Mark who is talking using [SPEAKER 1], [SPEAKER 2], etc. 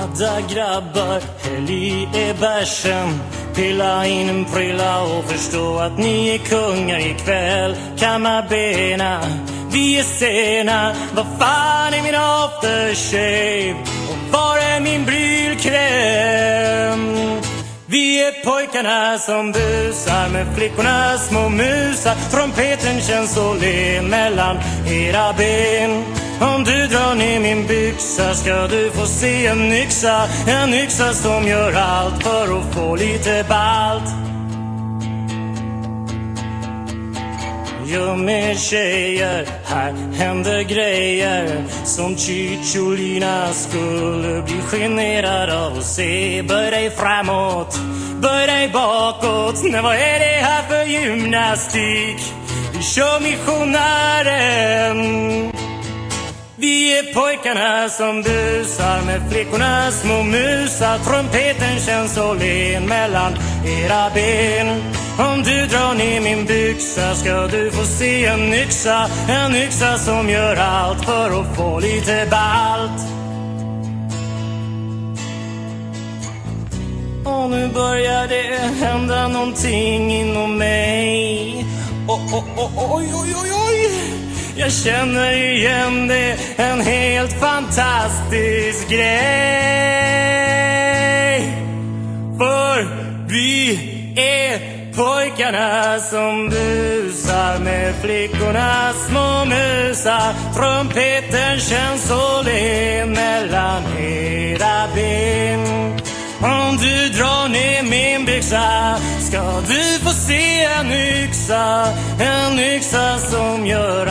[SPEAKER 1] Ladda grabbar, häll i er bärsen. Pilla in en prilla och förstå att ni är kungar ikväll. Kamma bena, vi är sena. Vad fan är min aftershave? Och var är min brylkräm? Vi är pojkarna som busar med flickorna små musar. Trumpeten känns så len mellan era ben. Om du drar ner min byxa ska du få se en yxa. En yxa som gör allt för att få lite balt. Jo med tjejer, här händer grejer som Chicholina skulle bli generad av att se. Böj dig framåt, böj dig bakåt. Nej, vad är det här för gymnastik? Vi kör missionären. Vi är pojkarna som busar med flickorna små musar. Trumpeten känns så len mellan era ben. Om du drar ner min byxa ska du få se en yxa. En yxa som gör allt för att få lite balt. Och nu börjar det hända någonting inom mig. Oj. Jag känner igen det, en helt fantastisk grej. För vi är pojkarna som busar med flickorna små musar. Trumpeten känns så len mellan era ben. Om du drar ner min byxa ska du få se en yxa. En yxa som gör